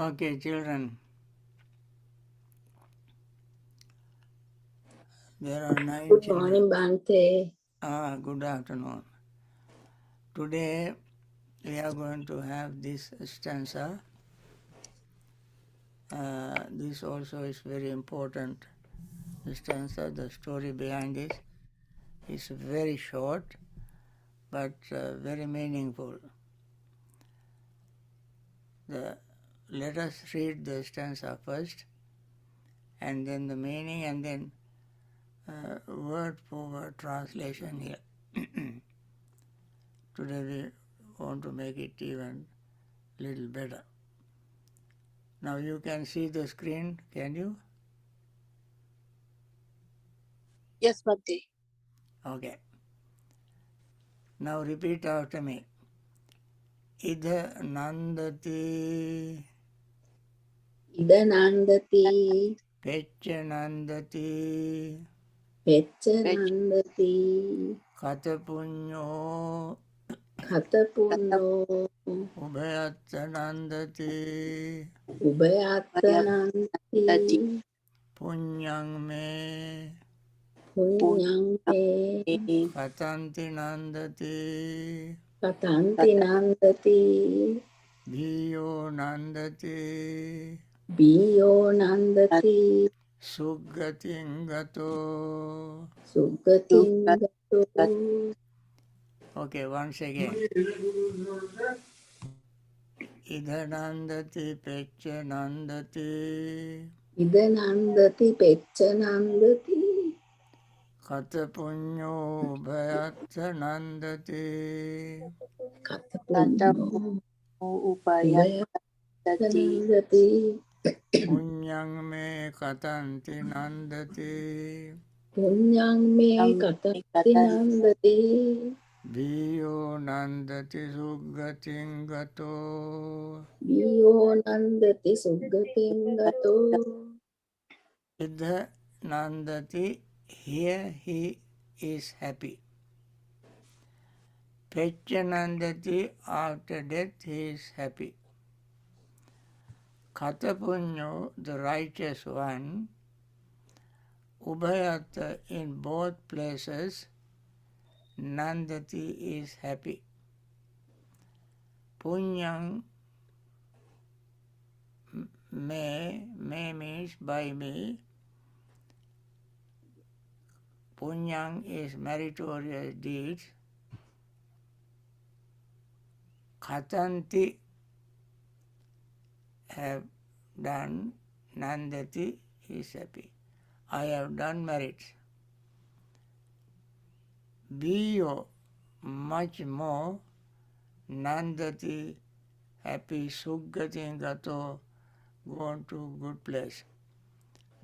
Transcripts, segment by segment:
Okay, children. There are 9 Good children. morning, Bhante. Good afternoon. Today we are going to have this stanza. This also is very important stanza. The story behind this is very short but very meaningful. Let us read the stanza first and then the meaning and then word for word translation here. Today we want to make it even little better. Now you can see the screen, can you? Yes, Bhante. Okay. Now repeat after me. Idha nandati, Ida nandati, pecca nandati, pecca nandati, kata punyo, kata punno, ubhayatta nandati, ubayatta Tadi nandati, punyang me, punyang me, katanti nandati, katanti nandati, bhiyo nandati, biyo nandati, suggating gato. sugating gato. Okay, once again. Idha nandati pecca nandati, Ida nandati, pecca nandati, kata punyo bhayatta nandati, kata Tata punno, Upaya ubayatta Tadi nandati, punyang me katanti nandati, punyang me katanti nandati, bhiyo nandati suggating gato. biyo nandati sugating gato. Idha nandati, here he is happy. Peccanandati, after death he is happy. Katapunyo, the righteous one, Ubhayata, in both places, Nandati is happy. Punyang, may means by me. Punyang is meritorious deeds. Khatanti, have done. Nandati is happy. I have done merits. Biyo, much more. Nandati, happy. Sugati gato, gone to good place.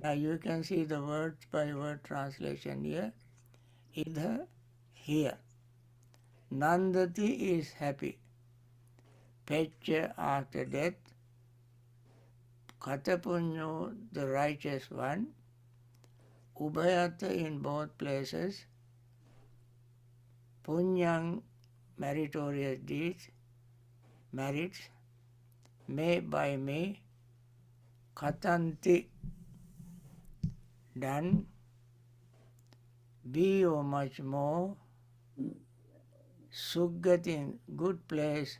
Now you can see the word by word translation here. Idha, here. Nandati is happy. Pecca, after death. Katapunyo, the righteous one. Ubhayata, in both places. Punyang, meritorious deeds, merits. Me, by me. Katanti, done. Biyo, much more. Suggating, good place.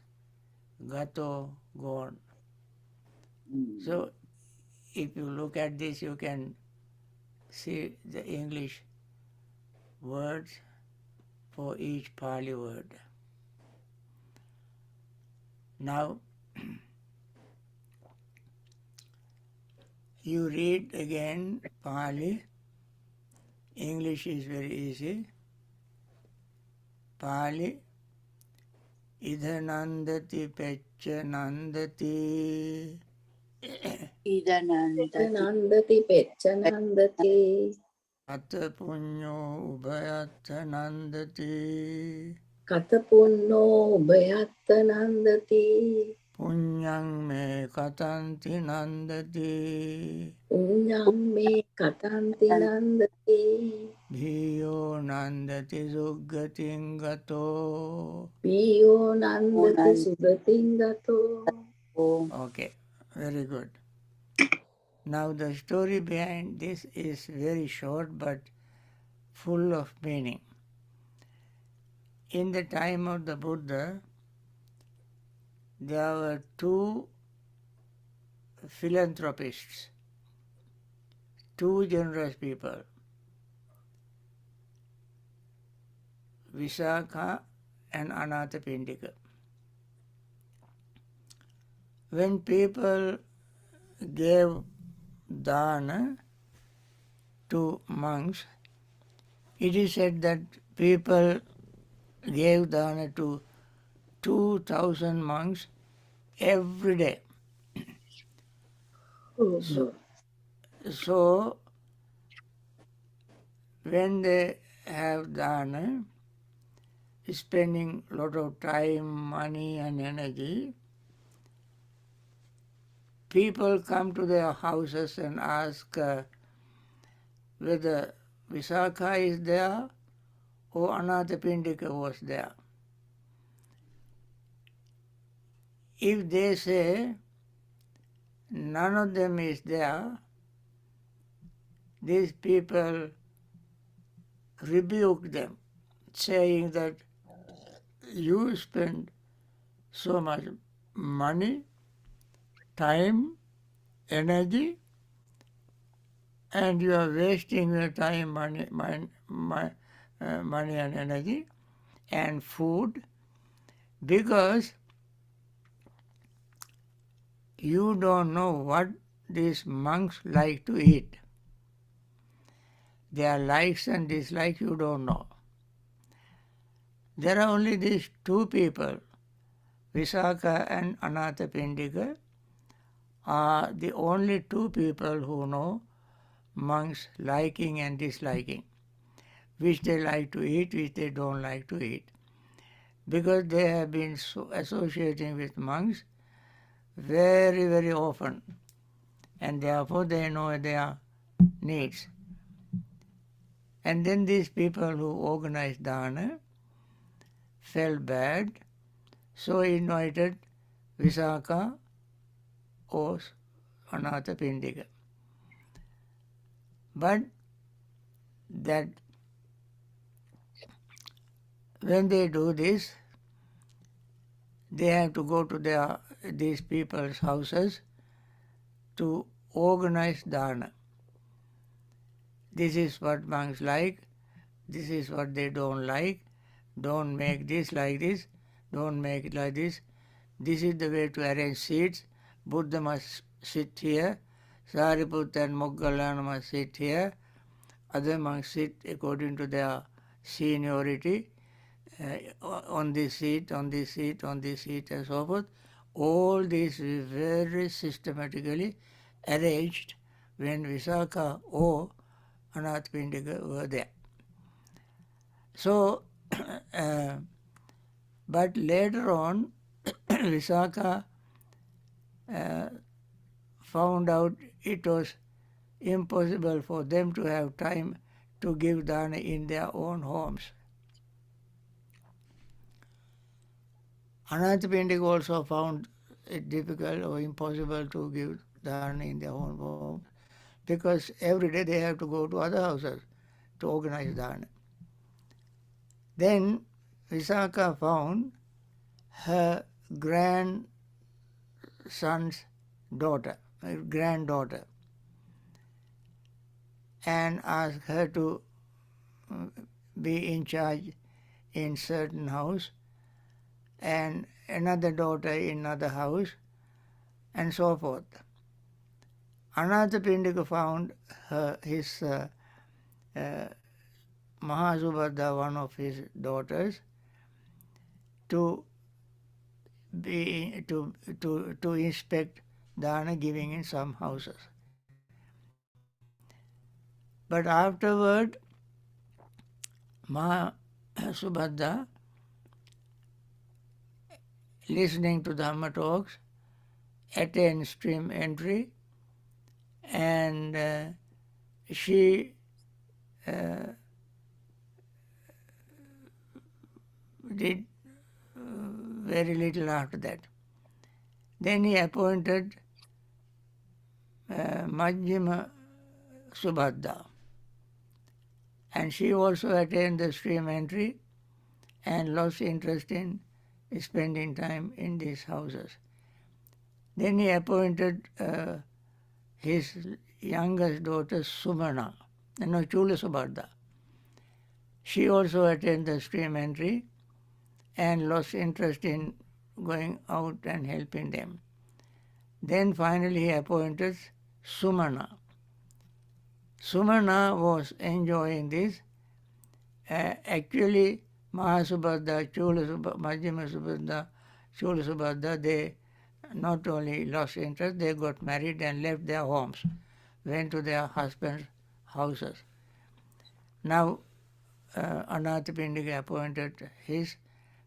Gato, gone. So if you look at this, you can see the English words for each Pali word. Now you read again Pali. English is very easy. Pali. Idha nandati pecca nandati. Idanandati Nandati pecca nandati, Kata punyo ubhayatta nandati. katapunno ubhayatta nandati, Punyang me katanti nandati. punyang me katanti nandati, Bhiyo nandati suggating gato. biyo nandati sugating gato. Okay. Very good. Now the story behind this is very short but full of meaning. In the time of the Buddha, there were two philanthropists, two generous people, Visakha and Anathapindika. When people gave dana to monks, it is said that people gave dana to 2,000 monks every day. Oh, So when they have dana, spending a lot of time, money and energy, people come to their houses and ask whether Visakha is there or Anathapindika was there. If they say none of them is there, these people rebuke them, saying that you spend so much money, time, energy, and you are wasting your time, money and energy, and food, because you don't know what these monks like to eat. Their likes and dislikes you don't know. There are only these two people, Visakha and Anathapindika, are the only two people who know monks' liking and disliking, which they like to eat, which they don't like to eat. Because they have been associating with monks very, very often, and therefore they know their needs. And then these people who organized dana felt bad, so invited Visakha or Anathapindika. But that when they do this, they have to go to these people's houses to organize dana. This is what monks like, this is what they don't like, don't make this like this, don't make it like this. This is the way to arrange seats. Buddha must sit here, Sariputta and Moggallana must sit here, other monks sit according to their seniority, on this seat, on this seat, on this seat, and so forth. All this is very systematically arranged when Visakha or Anathapindika were there. So, but later on, Visakha found out it was impossible for them to have time to give dana in their own homes. Anathapindika also found it difficult or impossible to give dana in their own home, because every day they have to go to other houses to organize dana. Then Visakha found her grandson's daughter, her granddaughter, and asked her to be in charge in certain house, and another daughter in another house, and so forth. Anathapindika found his Mahasubhadra, one of his daughters, to inspect dana giving in some houses. But afterward, Mahasubhadra, listening to Dhamma talks, attained stream entry, and she did very little after that. Then he appointed Majjhima Subhadda. And she also attained the stream entry and lost interest in spending time in these houses. Then he appointed his youngest daughter Sumana, Chula Subhadda. She also attained the stream entry and lost interest in going out and helping them. Then finally he appointed Sumana. Sumana was enjoying this. Actually, Mahasubhadda, Majjhima Subhadda, Chula Subhadda, they not only lost interest, they got married and left their homes, went to their husbands' houses. Now, Anathapindika appointed his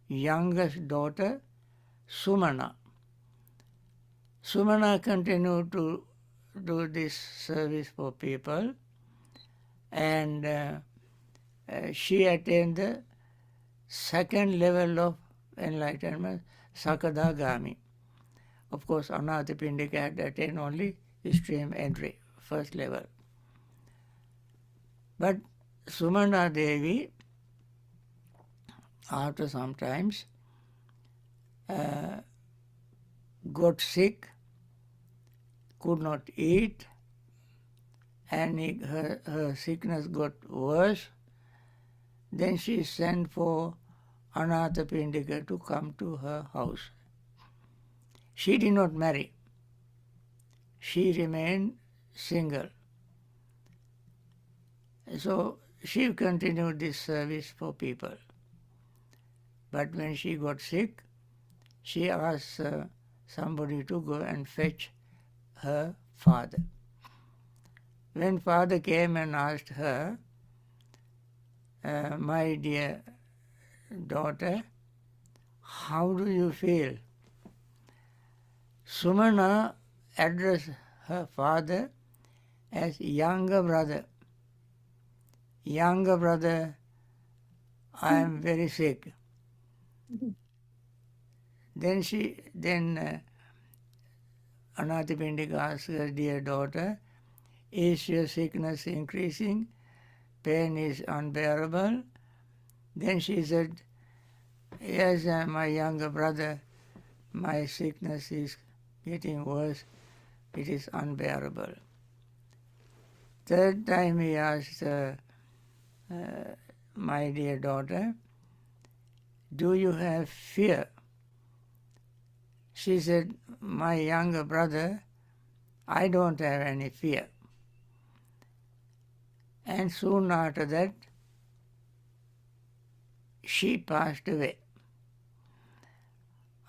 youngest daughter, Sumana. Sumana continued to do this service for people, and she attained the second level of enlightenment, Sakadagami. Of course, Anathapindika had attained only stream entry, first level. But Sumana Devi, after some times, got sick, could not eat, and her sickness got worse. Then she sent for Anathapindika to come to her house. She did not marry. She remained single. So she continued this service for people. But when she got sick, she asked somebody to go and fetch her father. When father came and asked her, my dear daughter, how do you feel? Sumana addressed her father as younger brother. Younger brother, I am very sick. Then Anathapindika asked her, dear daughter, is your sickness increasing? Pain is unbearable? Then she said, yes, my younger brother, my sickness is getting worse. It is unbearable. Third time he asked, my dear daughter, do you have fear? She said, my younger brother, I don't have any fear. And soon after that, she passed away.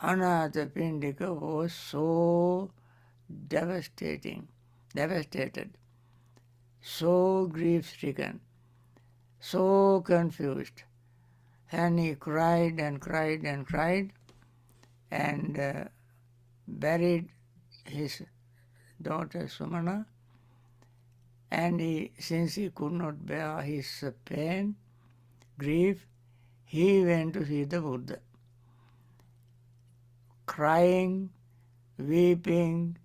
Anathapindika was so devastated, so grief-stricken, so confused. And he cried and cried and cried and buried his daughter Sumana. And since he could not bear his pain, grief, he went to see the Buddha. Crying, weeping,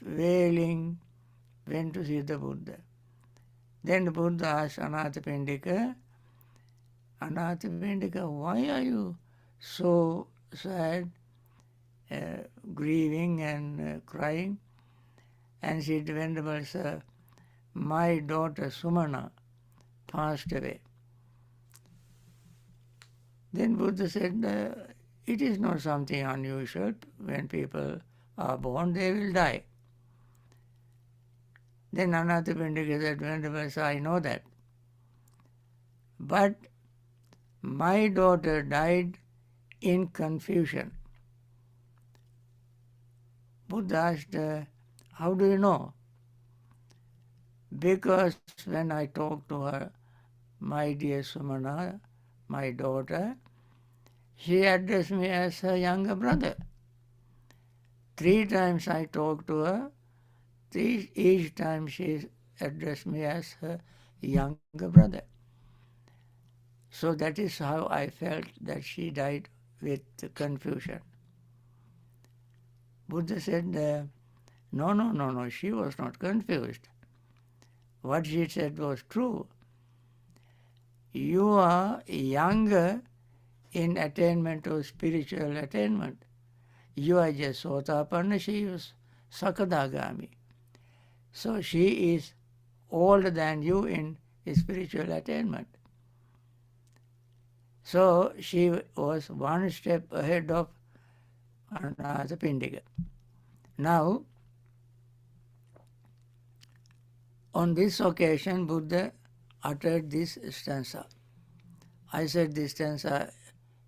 wailing, went to see the Buddha. Then the Buddha asked Anathapindika, Anathapindika, why are you so sad, grieving and crying? And she said, Venerable Sir, my daughter Sumana passed away. Then Buddha said, it is not something unusual. When people are born, they will die. Then Anathapindika said, Venerable Sir, I know that. But my daughter died in confusion. Buddha asked, how do you know? Because when I talked to her, my dear Sumana, my daughter, she addressed me as her younger brother. 3 times I talked to her. Each time she addressed me as her younger brother. So that is how I felt that she died with confusion. Buddha said, No, she was not confused. What she said was true. You are younger in attainment of spiritual attainment. You are just Sotapanna, she is Sakadagami. So she is older than you in spiritual attainment. So she was one step ahead of Anathapindika. Now, on this occasion, Buddha uttered this stanza. I said this stanza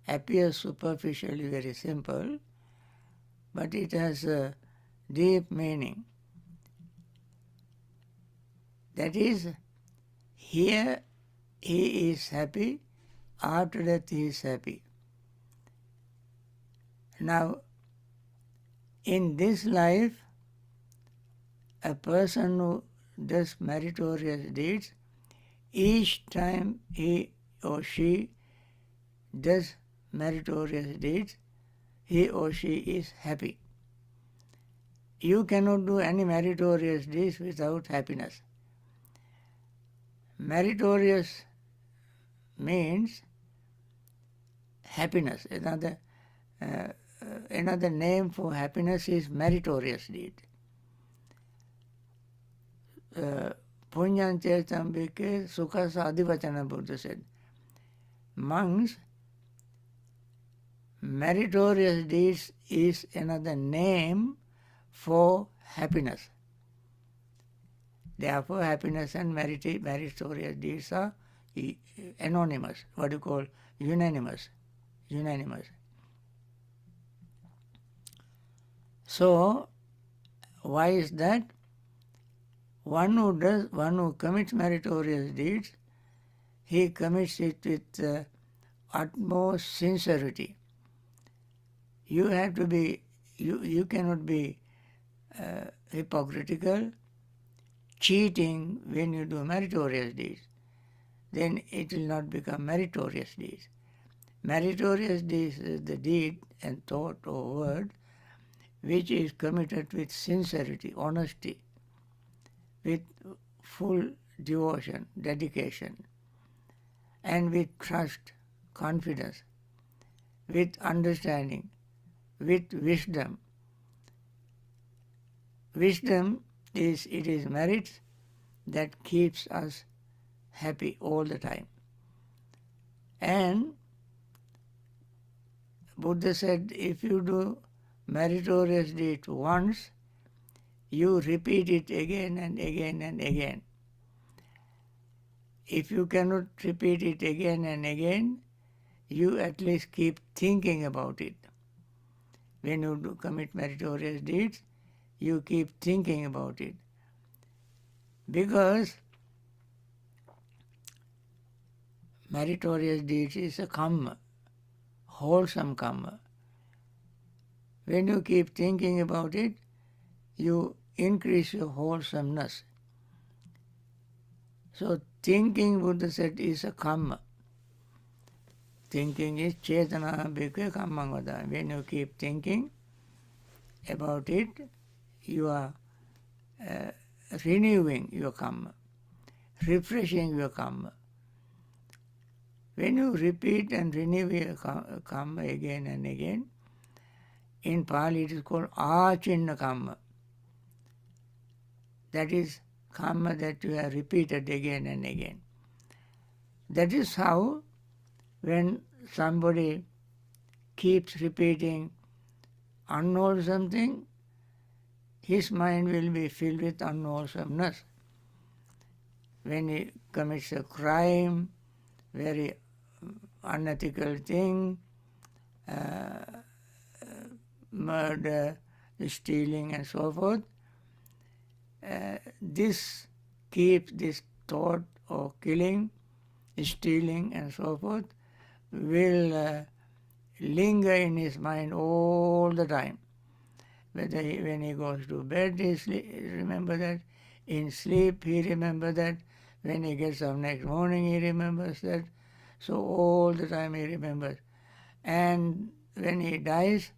appears superficially very simple, but it has a deep meaning. That is, here he is happy, after that he is happy. Now, in this life, a person who does meritorious deeds, each time he or she does meritorious deeds, he or she is happy. You cannot do any meritorious deeds without happiness. Meritorious means happiness. Another name for happiness is meritorious deed. Punyan Chaitambike Sukha Sadhivachana, Buddha said. Monks, meritorious deeds is another name for happiness. Therefore, happiness and meritorious deeds are anonymous, what you call unanimous. So, why is that? One who commits meritorious deeds, he commits it with utmost sincerity. You have to be, you cannot be hypocritical, cheating when you do meritorious deeds. Then it will not become meritorious deeds. Meritorious deeds is the deed and thought or word which is committed with sincerity, honesty, with full devotion, dedication, and with trust, confidence, with understanding, with wisdom. Wisdom is merit that keeps us happy all the time. And Buddha said, if you do meritorious deed once, you repeat it again and again and again. If you cannot repeat it again and again, you at least keep thinking about it. When you do commit meritorious deeds, you keep thinking about it. Because meritorious deeds is a karma, wholesome karma. When you keep thinking about it, you increase your wholesomeness. So thinking, Buddha said, is a karma. Thinking is chetana bhikkhve kammang vada. When you keep thinking about it, you are renewing your karma, refreshing your karma. When you repeat and renew your karma again and again, in Pali it is called achinna karma. That is karma that you have repeated again and again. That is how when somebody keeps repeating unwholesome thing, his mind will be filled with unwholesomeness. When he commits a crime, very unethical thing, murder, stealing and so forth, this keeps this thought of killing, stealing and so forth will linger in his mind all the time. Whether when he goes to bed, he remember that. In sleep, he remembers that. When he gets up next morning, he remembers that. So all the time he remembers. And when he dies,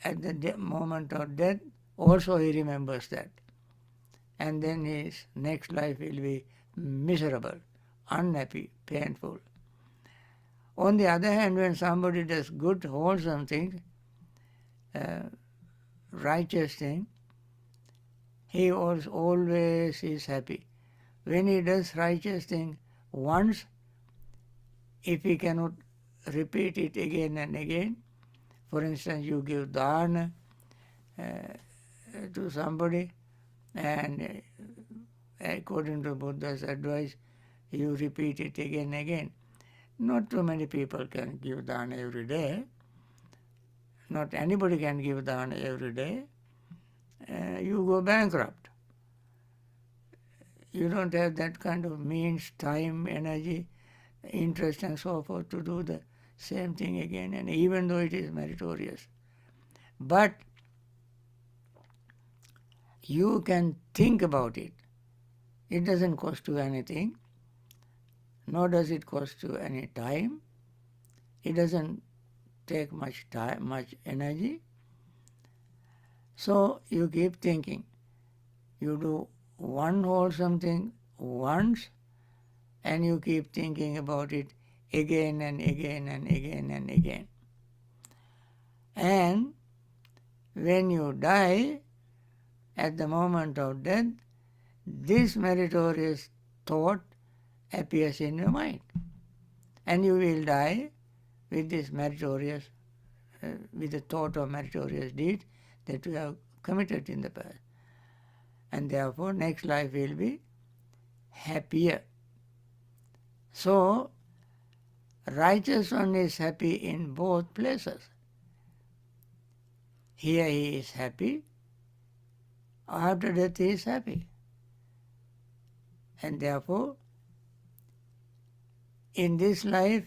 at the moment of death, also he remembers that. And then his next life will be miserable, unhappy, painful. On the other hand, when somebody does good, wholesome thing, righteous thing, he always is happy. When he does righteous thing once, if he cannot repeat it again and again, for instance, you give dana to somebody, and according to Buddha's advice, you repeat it again and again. Not too many people can give dana every day. Not anybody can give dana every day. You go bankrupt. You don't have that kind of means, time, energy, interest and so forth to do the same thing again, and even though it is meritorious. But you can think about it. It doesn't cost you anything, nor does it cost you any time. It doesn't take much time, much energy. So you keep thinking. You do one wholesome thing once, and you keep thinking about it again and again and again and again. And when you die, at the moment of death, this meritorious thought appears in your mind. And you will die with this meritorious, with the thought of meritorious deed that you have committed in the past. And therefore, next life will be happier. So, righteous one is happy in both places. Here he is happy, after death he is happy. And therefore, in this life,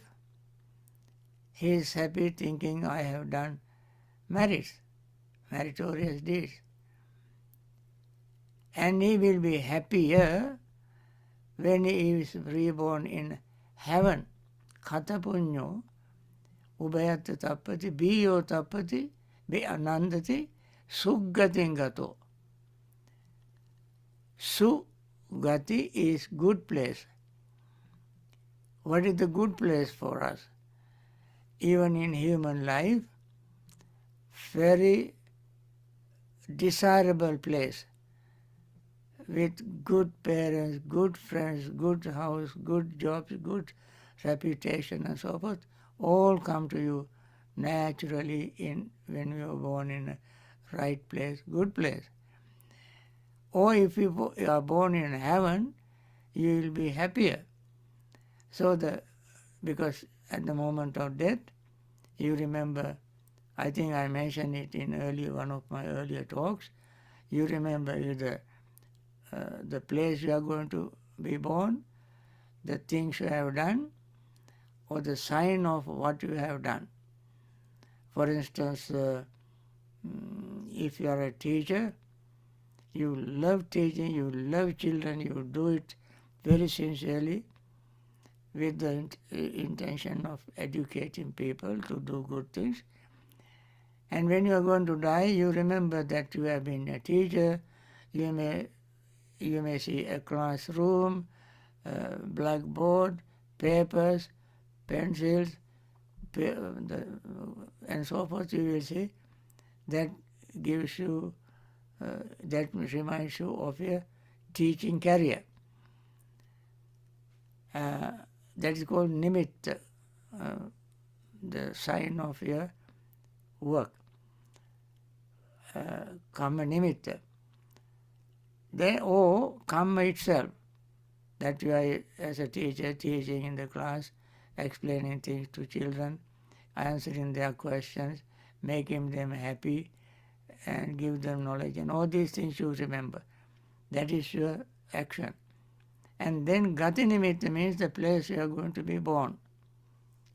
he is happy thinking, I have done merits, meritorious deeds. And he will be happier when he is reborn in heaven. Kata punyo, ubayata tappati, biyo tappati, be anandati, suggatin gato. Sugati is good place. What is the good place for us? Even in human life, very desirable place with good parents, good friends, good house, good jobs, good reputation and so forth, all come to you naturally when you are born in a right place, good place. Or if you are born in heaven, you will be happier. So because at the moment of death, you remember, I think I mentioned it in one of my earlier talks, you remember either the place you are going to be born, the things you have done, or the sign of what you have done. For instance, if you are a teacher, you love teaching, you love children, you do it very sincerely with the intention of educating people to do good things. And when you are going to die, you remember that you have been a teacher. You may see a classroom, blackboard, papers, pencils, and so forth. You will see that gives you, that reminds you of your teaching career. That is called nimitta, the sign of your work, karma nimitta. Then, karma itself, that you are as a teacher teaching in the class, explaining things to children, answering their questions, making them happy, and give them knowledge, and all these things you remember. That is your action. And then gati nimitta means the place you are going to be born.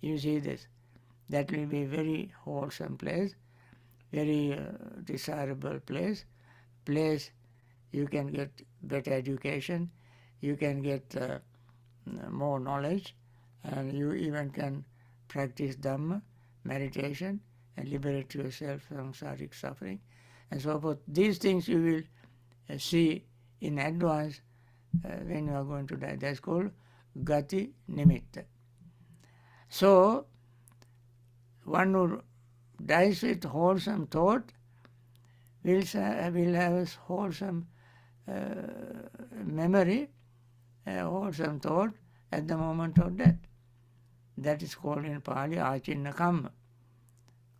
You see this. That will be a very wholesome place, very desirable place you can get better education, you can get more knowledge, and you even can practice Dhamma, meditation, and liberate yourself from samsaric suffering. and so forth. These things you will see in advance when you are going to die. That's called Gati Nimitta. So, one who dies with wholesome thought will have a wholesome memory, a wholesome thought at the moment of death. That is called in Pali Achinna Kamma.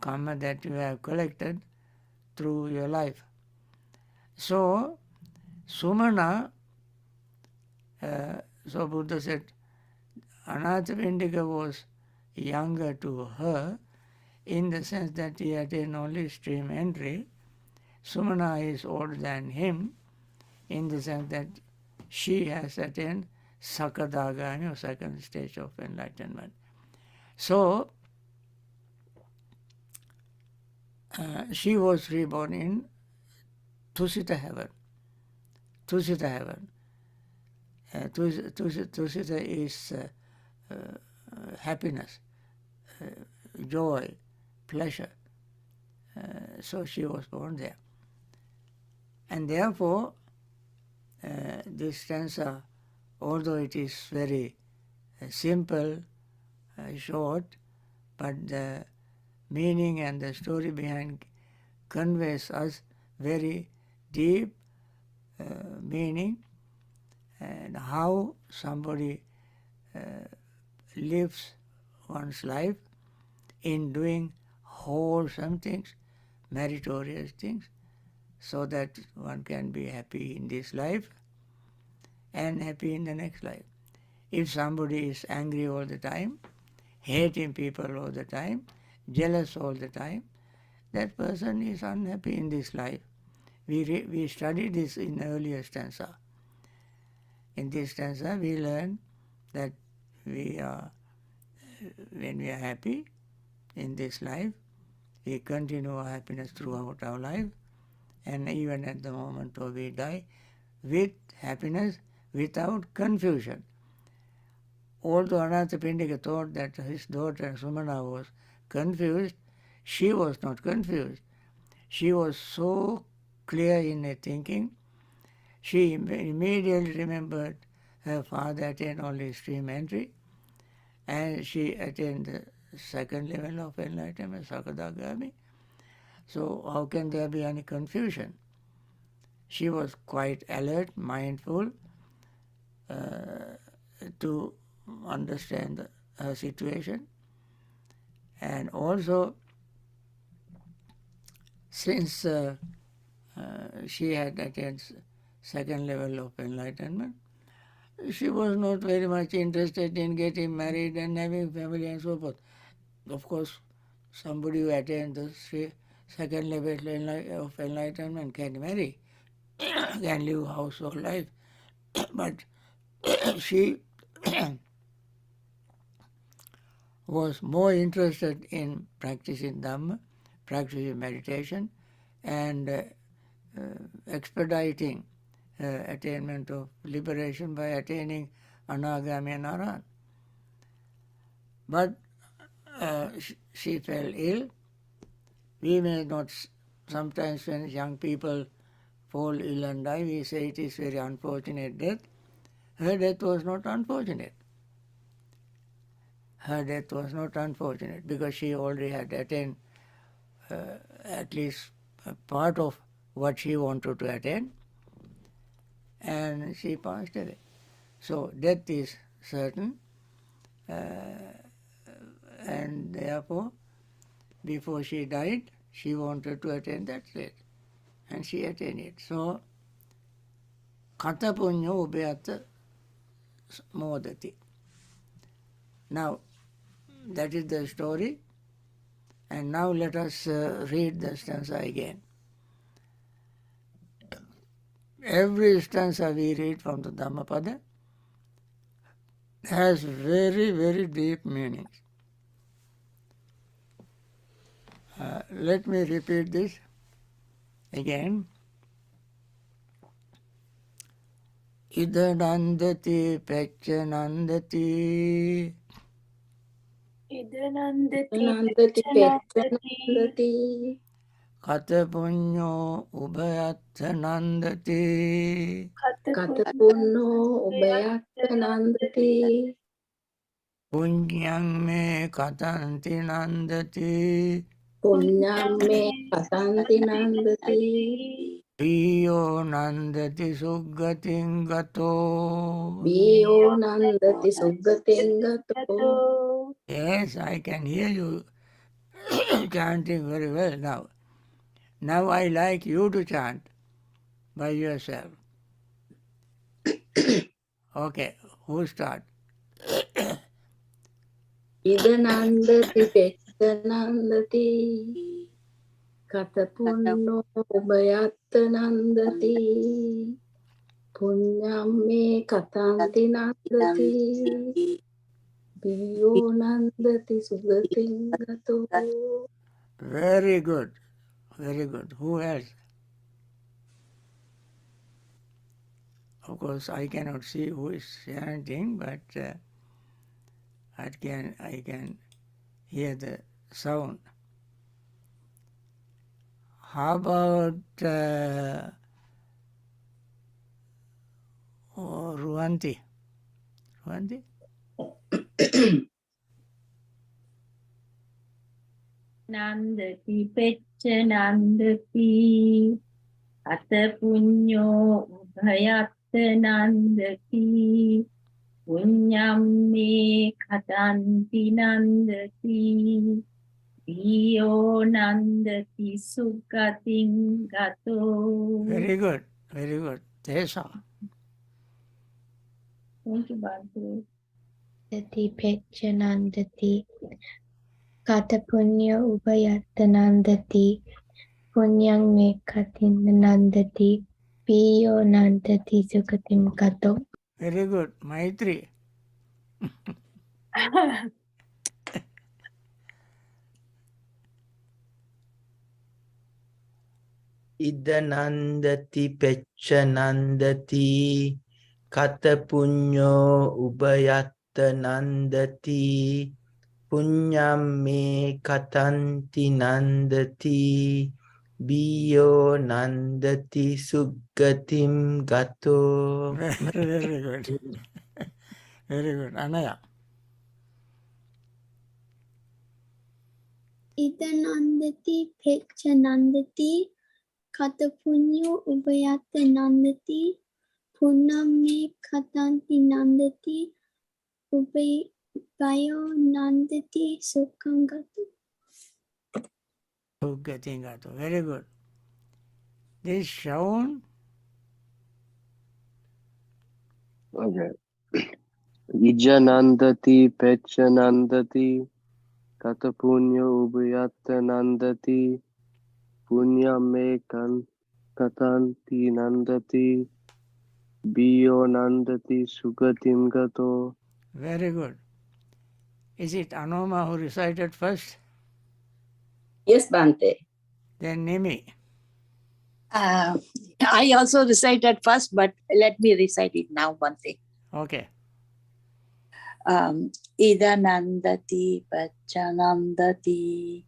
Karma that you have collected through your life. So, Sumana, so Buddha said, Anathapindika was younger to her in the sense that he attained only stream entry. Sumana is older than him in the sense that she has attained Sakadagami, or second stage of enlightenment. So, she was reborn in Tusita heaven. Tusita heaven. Tusita is happiness, joy, pleasure. So she was born there. And therefore, this stanza, although it is very simple, short, but the meaning and the story behind conveys us very deep meaning, and how somebody lives one's life in doing wholesome things, meritorious things, so that one can be happy in this life and happy in the next life. If somebody is angry all the time, hating people all the time, jealous all the time, that person is unhappy in this life. We studied this in earlier stanza. In this stanza, we learn that when we are happy in this life, we continue our happiness throughout our life, and even at the moment of we die, with happiness, without confusion. Although Anathapindika thought that his daughter Sumana was confused, she was not confused. She was so clear in her thinking, she immediately remembered her father attained only stream entry, and she attained the second level of enlightenment, Sakadagami. So how can there be any confusion? She was quite alert, mindful, to understand her situation, and also since she had attained second level of enlightenment, she was not very much interested in getting married and having family and so forth. Of course, somebody who attained the second level of enlightenment can marry, can live household life, but she was more interested in practicing Dhamma, practicing meditation, and expediting attainment of liberation by attaining Anagami and Arhat. But she fell ill. We may not, sometimes when young people fall ill and die, we say it is very unfortunate death. Her death was not unfortunate. Her death was not unfortunate because she already had attained at least a part of what she wanted to attain, and she passed away. So death is certain, and therefore before she died, she wanted to attain that state, and she attained it. So, Kata punyo ubhyata modati. Now, that is the story, and now let us read the stanza again. Every stanza we read from the Dhammapada has very, very deep meanings. Let me repeat this again. Ida nandati pecha nandati Nandati pecca nandati Katapunyo Ubhayatta Nandati. Katapunno Ubhayatta Nandati. Punyang me katanti nandati. Punyam me katanti nandati. Piyo nandati suggating gato. Biyo nandati suggating gato. Yes, I can hear you chanting very well now. Now I like you to chant by yourself. Okay, who start? Ida nandati pecca nandati. Katapunno Ubhayatta nandati. Punyam me katanti nandati. Biyo nandati suggating gato. Very good, very good. Who else? Of course, I cannot see who is chanting, but I can hear the sound. How about Ruanti? Ruanti? Nandati pecca nandati Ata punyo ubhayatta nandati Punyam me katanti nandati Iyo nandati sugating gato. Very good, very good. Tesa. Thank you, Bhante. Nandati pecca nandati katapunya upayatta nandati punyang me katin nandati piyo nandati sukatim kato. Very good. Maitri. Ida nandati pecca nandati katapunyo ubayatta nandati punyam me katanti nandati biyo nandati suggatim gato. Very good. Very good. Anaya. Ida nandati pecca nandati katapunyo ubayatta nandati punam me katanti nandati ubayo nandati sukhangatu. Suggatingato. Very good. This sound, Okay. Ijanandati pechanandati katapunyo ubhayata nandati punya me katanti nandati biyo nandati sugatim gato. very good. Is it Anoma who recited first? Yes, Bhante. Then Nimi. I also recited first, but let me recite it now, Bhante. Okay. Ida nandati pachanandati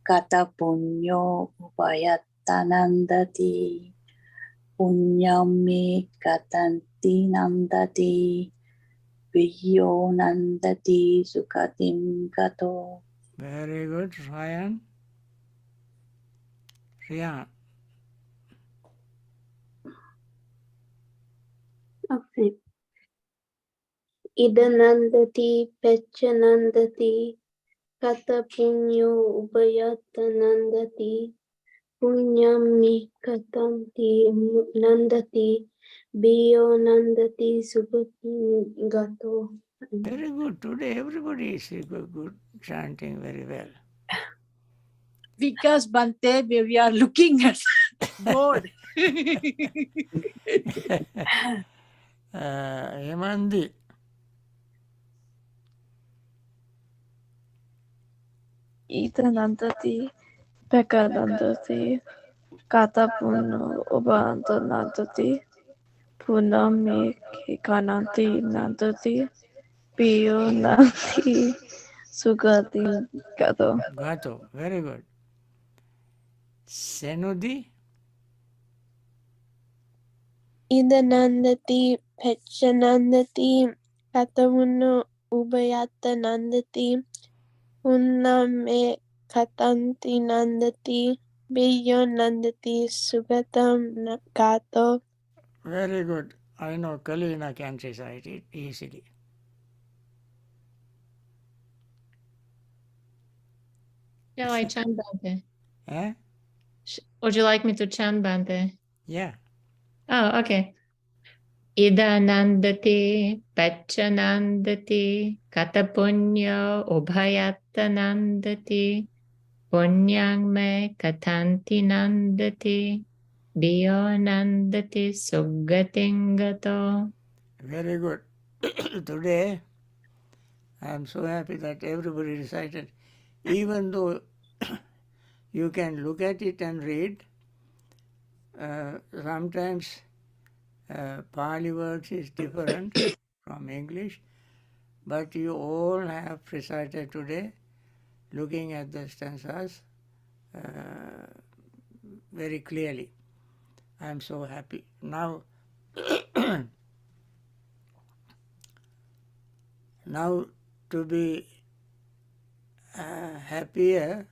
kata punyo upayatta nandati punyam me katanti nandati viyo nandati sukatim gato. Very good. Ryan. Rian. Okay. Ida nandati pecca nandati katapunyo ubayatta nandati punyam me katanti nandati biyo nandati sukhati gato. Very good. Today everybody is good chanting very well. Because Bhante, we are looking at board. Hemandi. Ida nandati peka nandati katapuno ubanta nandati punami kananti nandati piyo nanti sugati gato. Gato. Very good. Senudi? Ida nandati pecha nandati katamuno ubayata nandati unname katanti nandati biyo nandati sugatam nakato. Very good. I know Kalina can recite it easily. Yeah, I chant Bante. Eh? Would you like me to chant Bante? Yeah. Oh, okay. Ida nandati, pecha nandati, katapunyo, ubhayatta nandati, punyang me katanti nandati, biyo nandati, sugatingato. Very good. Today, I am so happy that everybody recited. Even though you can look at it and read, sometimes Pali words is different from English, but you all have recited today, looking at the stanzas very clearly. I am so happy. Now, now to be happier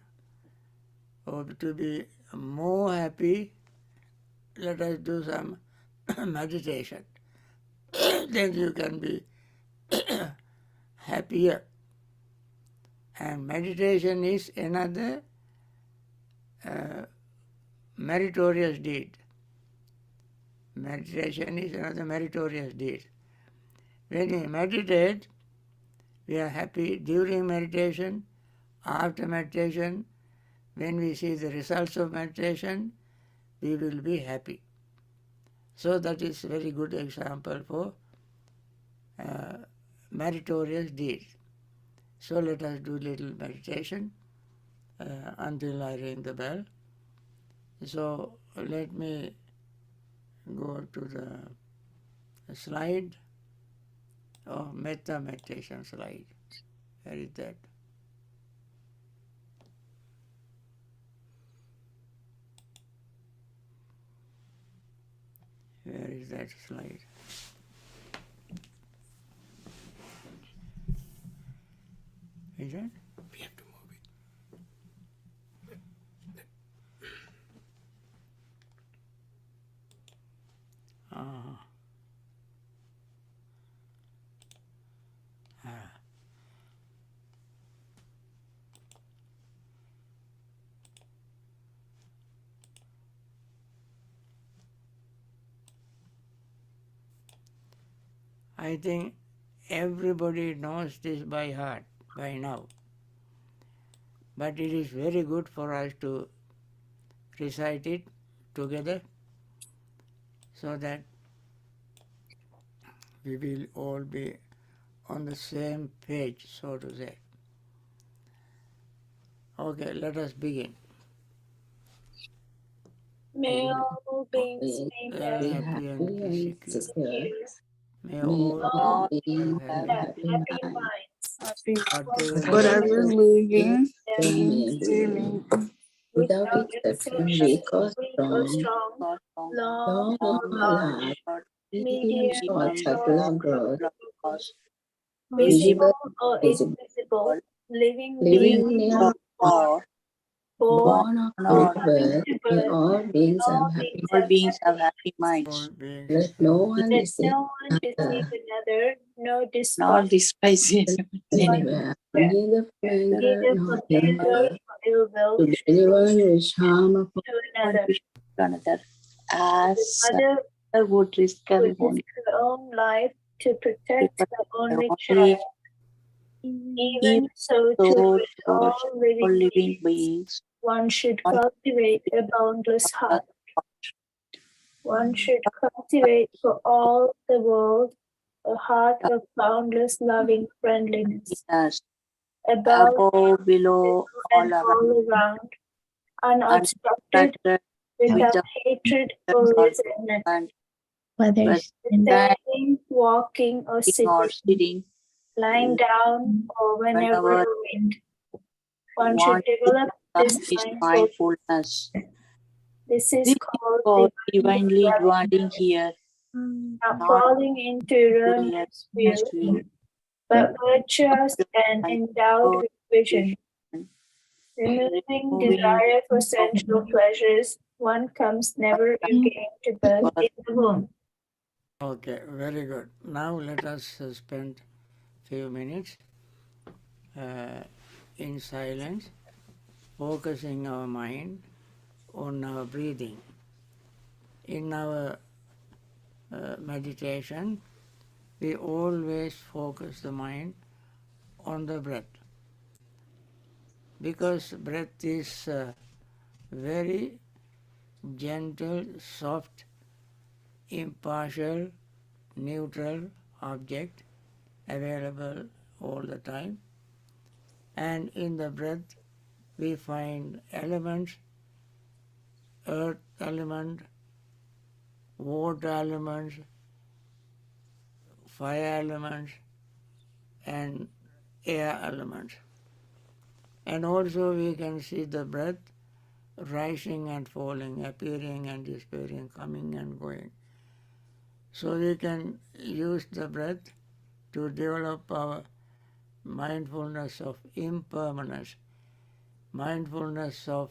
or to be more happy, let us do some meditation. Then you can be happier. And meditation is another meritorious deed. Meditation is another meritorious deed. When we meditate, we are happy during meditation, after meditation. When we see the results of meditation, we will be happy. So that is a very good example for meritorious deeds. So let us do little meditation until I ring the bell. So let me go to the slide. Oh, metta meditation slide. Where is that? Where is that slide? Is it? We have to move it. I think everybody knows this by heart by now. But it is very good for us to recite it together so that we will all be on the same page, so to say. Okay, let us begin. May all beings be Very Be happy and happy and secure. secure. May May all all have beings have happy happy minds. whatever Whatever Whatever living their beings means, they may without exception, weak or strong, long or large, medium, short, subtle or gross, visible or invisible, living near or born or good birth, may all beings have happy all minds. beings have happy all minds, beings. Let no one Let deceive no one deceive another another, nor not despise despise anywhere, neither from anger neither nor from ill anger will, nor ill will to anyone wish harm upon to another. another, as Mother another would risk her would own risk her own life to protect her only only child. Even so, so towards towards all all living living beings, beings. one should cultivate a boundless heart. One should cultivate for all the world a heart of boundless loving friendliness, Yes, above, above, below, all and around, all around, unobstructed, unobstructed, without without hatred or or resentment, and Whether but standing, walking, or standing or sitting, sitting, lying down, or whenever whenever awake. One should one develop of this this mindful mindfulness. This is This is called called divinely divinely dwelling, dwelling here, not not falling into erroneous erroneous view, view, but virtuous and endowed with vision. Removing removing desire for sensual pleasures, one comes never again to birth in the womb. Okay, very good. Now let us spend few minutes in silence, focusing our mind on our breathing. In our meditation, we always focus the mind on the breath, because breath is very gentle, soft, impartial, neutral object available all the time. And in the breath we find elements, earth element, water elements, fire elements, and air elements. And also we can see the breath rising and falling, appearing and disappearing, coming and going. So we can use the breath to develop our mindfulness of impermanence, mindfulness of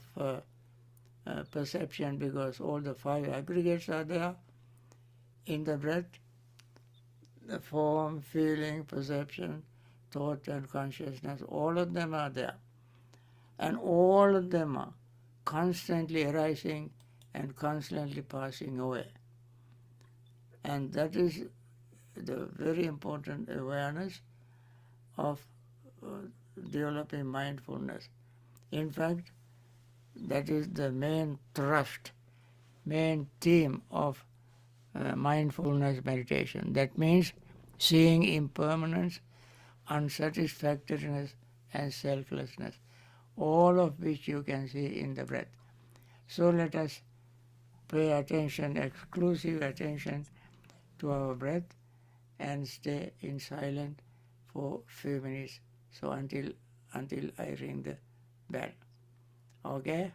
perception, because all the five aggregates are there in the breath: the form, feeling, perception, thought and consciousness, all of them are there. And all of them are constantly arising and constantly passing away. And that is the very important awareness of developing mindfulness. In fact, that is the main thrust, main theme of mindfulness meditation. That means seeing impermanence, unsatisfactoriness, and selflessness, all of which you can see in the breath. So let us pay attention, exclusive attention to our breath, and stay in silence for few minutes. So until I ring the bell. Okay?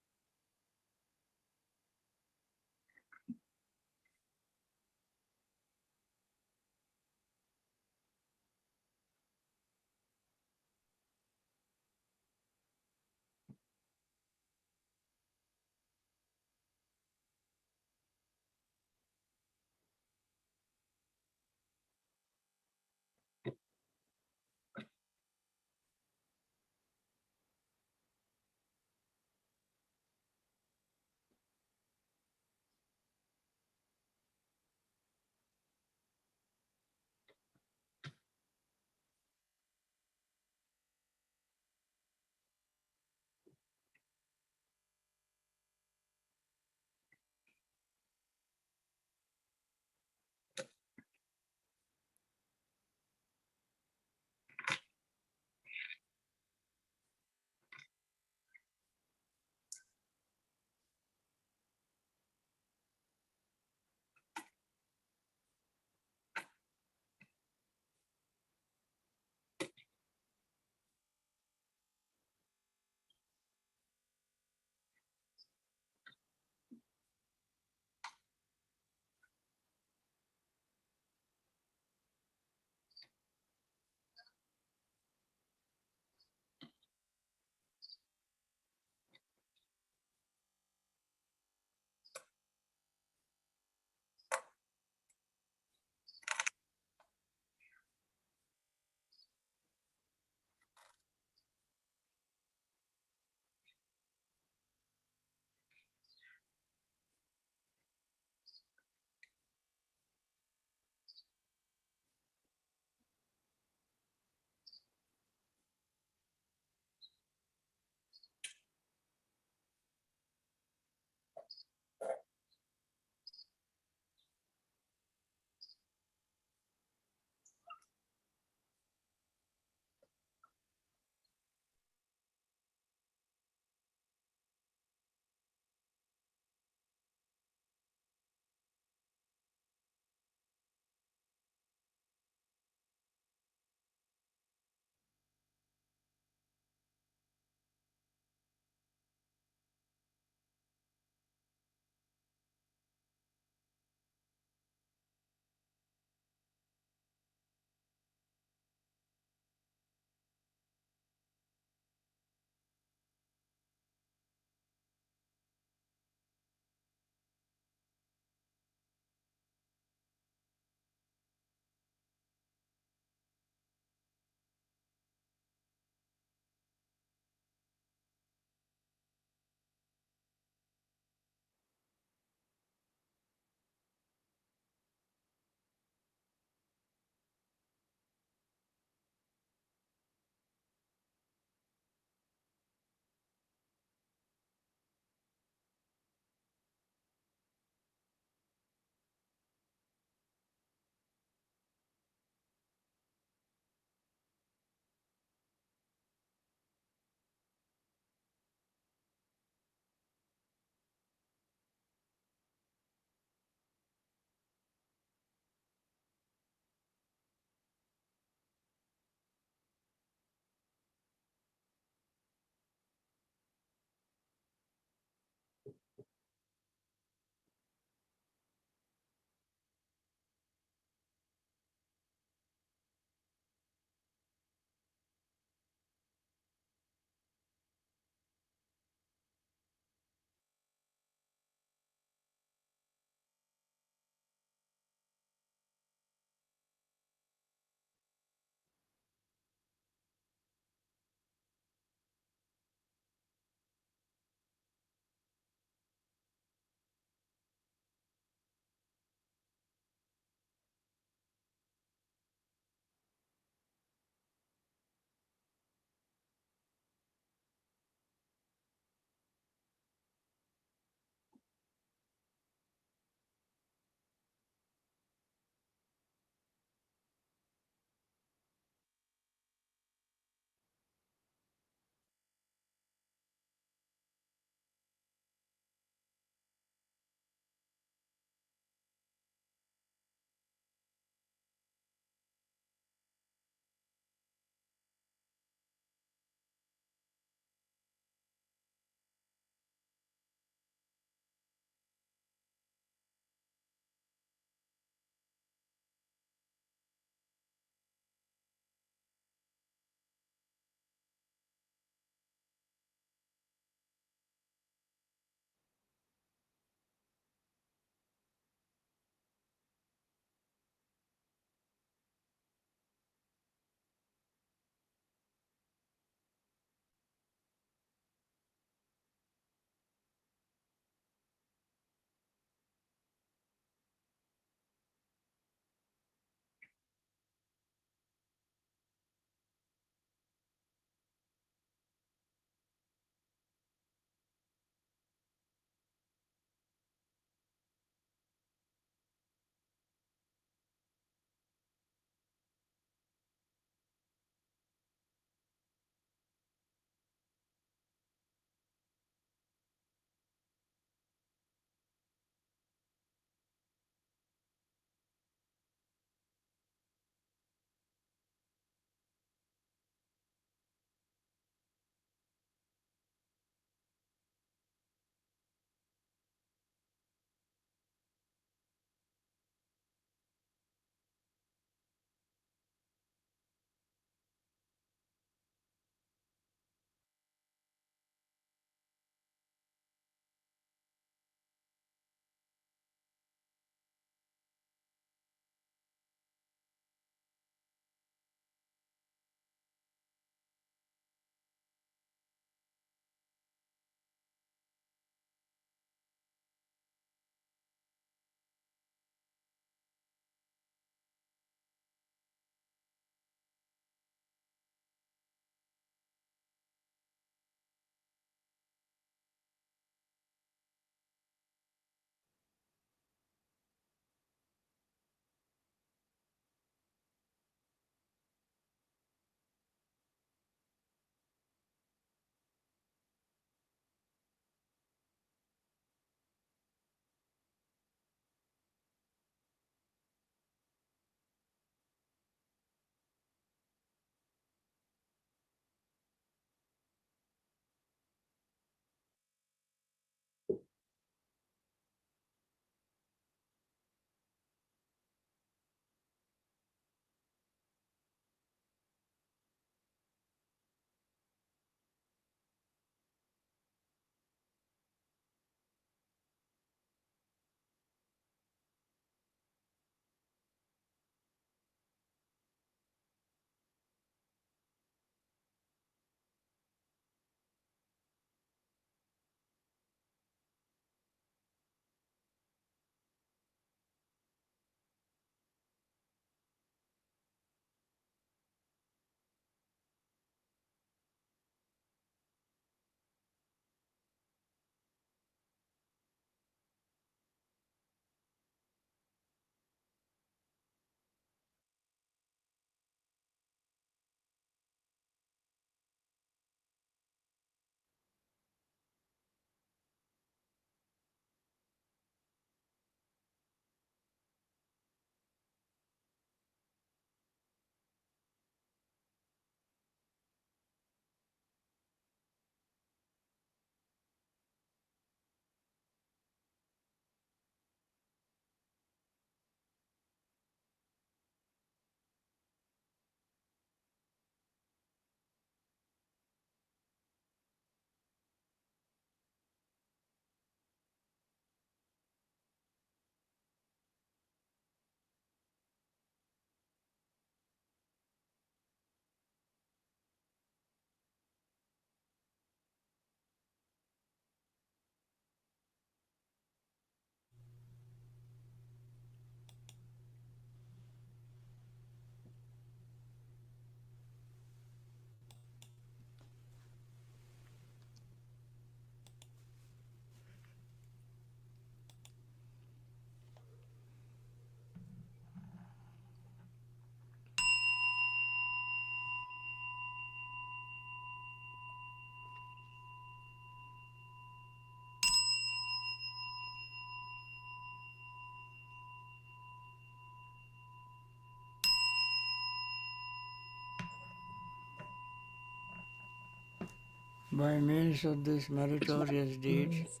By means of this meritorious deeds,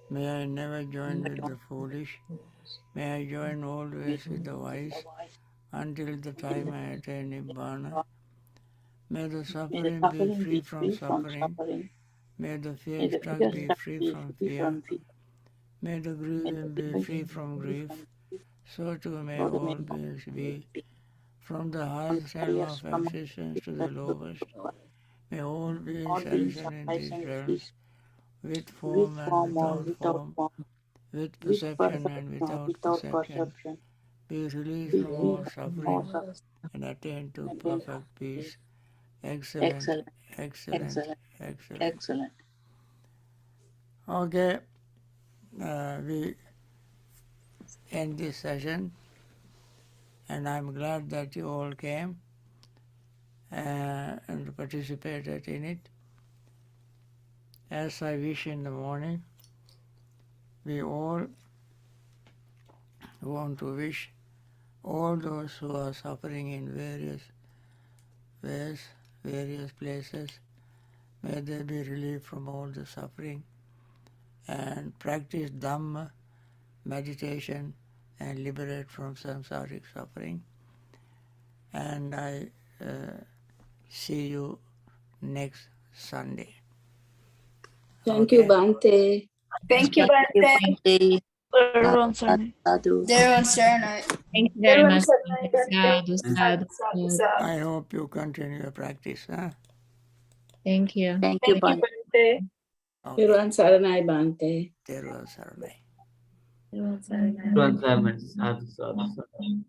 may I never join with the foolish, may I join always with the wise, until the time I attain Nibbana. May the suffering be free from suffering, may the fear-struck be free from fear, may the grieving be free from grief, so too may all beings be, from the highest realm of existence to the lowest. May all beings arisen in these realms, with form and without form, with perception and without perception, be released from all suffering and attain to perfect peace. Excellent, excellent, excellent. Okay, we end this session, and I'm glad that you all came and participated in it. As I wish in the morning, we all want to wish all those who are suffering in various ways, various places, may they be relieved from all the suffering, and practice Dhamma, meditation, and liberate from samsaric suffering. And I see you next Sunday. Thank you, Bhante. Thank you, Bhante. Everyone, sorry. Sadhu. Thank you very much. Sadhu, sadhu, sadhu. I hope you continue your practice. Huh? Thank you. Thank you, Thank you, Bhante. Bhante. Okay. Everyone, Saranai, Bhante. Teruval Saranai. Sadhu, sadhu, sadhu.